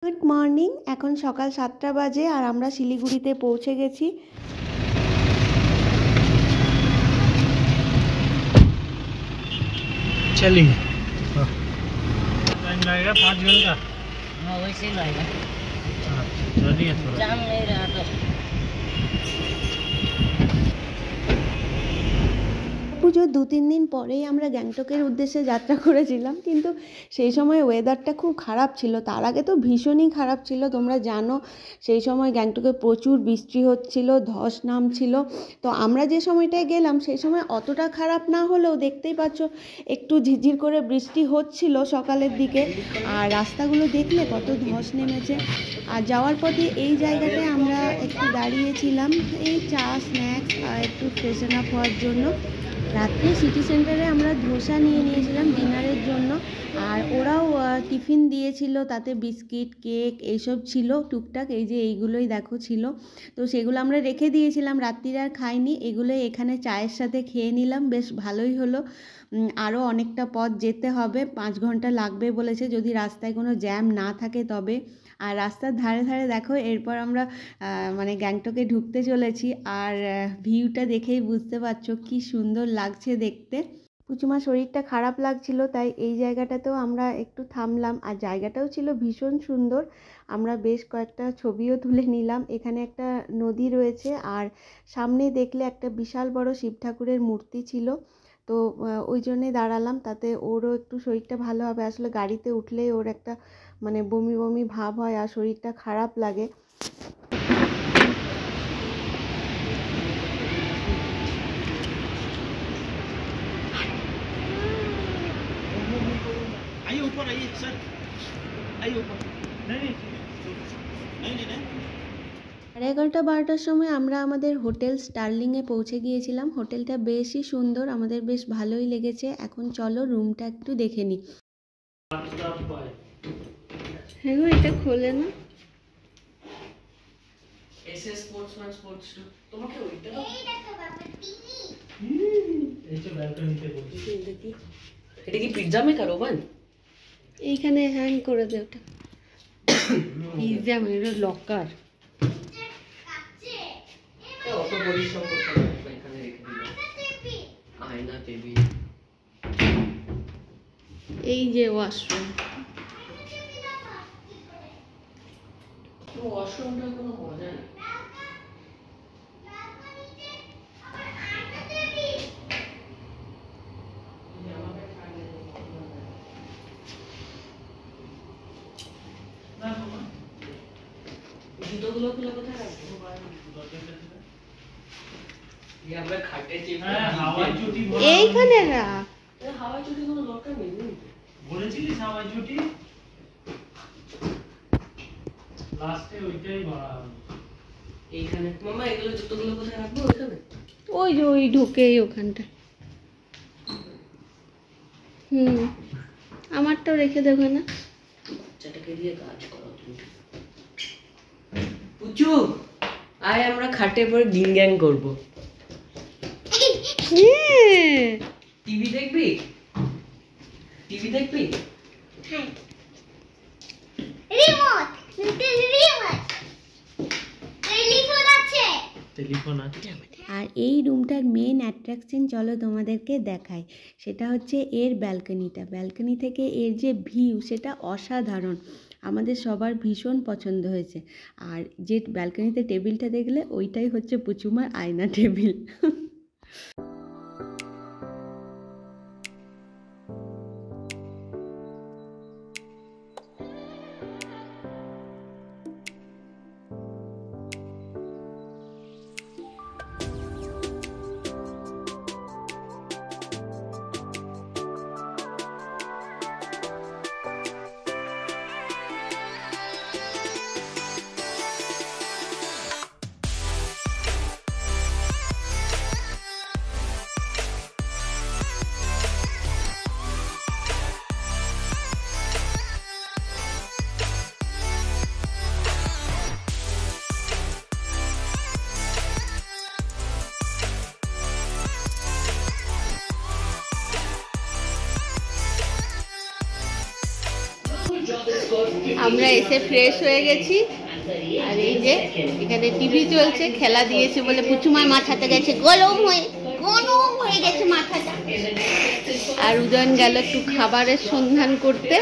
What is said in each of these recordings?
Good morning. এখন সকাল 7টা বাজে আর আমরা শিলিগুড়িতে পৌঁছে গেছি। चलिए टाइम लगेगा 5 घंटा। हाँ वैसे ही लगेगा। चलिए थोड़ा जाम नहीं रहा तो। পুজোর 2-3 দিন পরেই আমরা গ্যাংটকের উদ্দেশ্যে যাত্রা করেছিলাম, কিন্তু সেই সময় ওয়েদারটা খুব খারাপ ছিল। তার আগে তো ভীষণই খারাপ ছিল, তোমরা জানো সেই সময় গ্যাংটকে প্রচুর বৃষ্টি হচ্ছিল, ধস নামছিল। তো আমরা যে সময়টায় গেলাম সেই সময় অতটা খারাপ না হলেও দেখতেই পাচ্ছ একটু ঝিরঝির করে বৃষ্টি হচ্ছিল সকালের দিকে। আর রাস্তাগুলো দেখলে কত ধস নেমেছে। আর যাওয়ার পথে এই জায়গাটায় আমরা একটু দাঁড়িয়েছিলাম, এই চা স্ন্যাক্স আর একটু ফ্রেশন আপ হওয়ার জন্য। রাত্রে সিটি সেন্টারে আমরা ধোসা নিয়েছিলাম ডিনারের জন্য, আর ওরাও টিফিন দিয়েছিল, তাতে বিস্কিট কেক এইসব ছিল টুকটাক। এই যে এইগুলোই দেখো ছিল, তো সেগুলো আমরা রেখে দিয়েছিলাম, রাত্রির আর খাইনি। এগুলোই এখানে চায়ের সাথে খেয়ে নিলাম, বেশ ভালোই হলো। আরও অনেকটা পথ যেতে হবে, 5 ঘন্টা লাগবে বলেছে, যদি রাস্তায় কোনো জ্যাম না থাকে তবে। আর রাস্তার ধারে ধারে দেখো, এরপর আমরা মানে গ্যাংটকে ঢুকতে চলেছি। আর ভিউটা দেখেই বুঝতে পারছো কি সুন্দর লাগছে দেখতে। পুচুমার শরীরটা খারাপ লাগছিল, তাই এই জায়গাটাতেও আমরা একটু থামলাম। আর জায়গাটাও ছিল ভীষণ সুন্দর, আমরা বেশ কয়েকটা ছবিও তুলে নিলাম। এখানে একটা নদী রয়েছে, আর সামনে দেখলে একটা বিশাল বড় শিব ঠাকুরের মূর্তি ছিল। তো ওই জন্যে দাঁড়ালাম, তাতে ওরও একটু শরীরটা ভালো হবে। আসলে গাড়িতে উঠলেই ওর একটা মানে বমি বমি ভাব হয় আর শরীরটা খারাপ লাগে। आइए ऊपर आइए सर, आइए ऊपर। नहीं 11:30-12টার সময় আমরা আমাদের হোটেল স্টার্লিংয়ে পৌঁছে গিয়েছিলাম। হোটেলটা বেশই সুন্দর, আমাদের বেশ ভালোই লেগেছে। এখন চলো রুমটা একটু দেখে নিই। হ্যাঁ গো, এটা খোলে না। এসএস স্পোর্টসম্যান স্পোর্টস টু তোমাকে ওইটা দাও। এই যে ব্যালকনিতে বসে এটা কি পিৎজা মেকার ওভেন? এইখানে হ্যাং করে দে ওটা। Pizza maker locker. অত পরিশ্রম করতে হবে না, এখানে রেখে দিলাম। আয়না টেবিল, এই যে ওয়াশরুম। ওয়াশরুমটা কোনো মজা নেই। জুতোগুলো খুলে কোথায় রাখবো? আমরা খাটে চেপে হাওয়া চুটি এইখানে রাখ। হাওয়া চুটি কোনো দরকার নেই। বলেছিলিস হাওয়া চুটি, লাস্টে ওইটাই বলা হবে। এইখানে মামা এগুলো জুতোগুলো কোথায় রাখবো? ওইখানে ওই যে ওই ঢুকেই ওখানটা। আমারটাও রেখে দেবে না। বাচ্চাটাকে দিয়ে কাজ করো তুমি। পুচু আয়, আমরা খাটে পরে ডিং গ্যাং করবো। টিভি দেখবি? টিভি দেখবি? হ্যাঁ। Remote, remote. টেলিফোন আছে। টেলিফোন আছে। আর এই রুমটার মেন অ্যাট্রাকশন চলো তোমাদেরকে দেখাই। সেটা হচ্ছে এর ব্যালকনিটা। ব্যালকনি থেকে এর যে ভিউ সেটা অসাধারণ, আমাদের সবার ভীষণ পছন্দ হয়েছে। আর যে ব্যালকনিতে টেবিলটা দেখলে ওইটাই হচ্ছে পুচুমার আয়না টেবিল। আমরা এসে ফ্রেশ হয়ে গেছি, আর এই যে এখানে টিভি চলছে, খেলা দিয়েছে বলে পুচুমার মাথাতে গেছে গরম হয়ে গেছে মাথাটা। আর উদয়ন গেল একটু খাবারের সন্ধান করতে।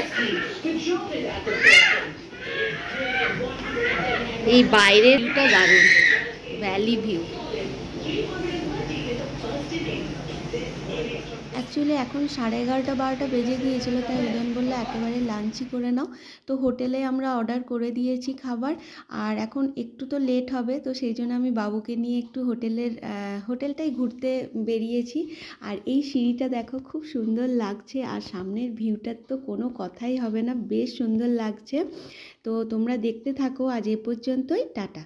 এই বাইরের ভিউটা দারুণ, ভ্যালি ভিউ। অ্যাকচুয়ালি এখন 11:30-12টা বেজে গিয়েছিল, তাই উদয়ন বললো একেবারে লাঞ্চই করে নাও। তো হোটেলে আমরা অর্ডার করে দিয়েছি খাবার, আর এখন একটু তো লেট হবে, তো সেই জন্য আমি বাবুকে নিয়ে একটু হোটেলটাই ঘুরতে বেরিয়েছি। আর এই সিঁড়িটা দেখো খুব সুন্দর লাগছে, আর সামনের ভিউটার তো কোনো কথাই হবে না, বেশ সুন্দর লাগছে। তো তোমরা দেখতে থাকো, আজ এ পর্যন্তই, টাটা।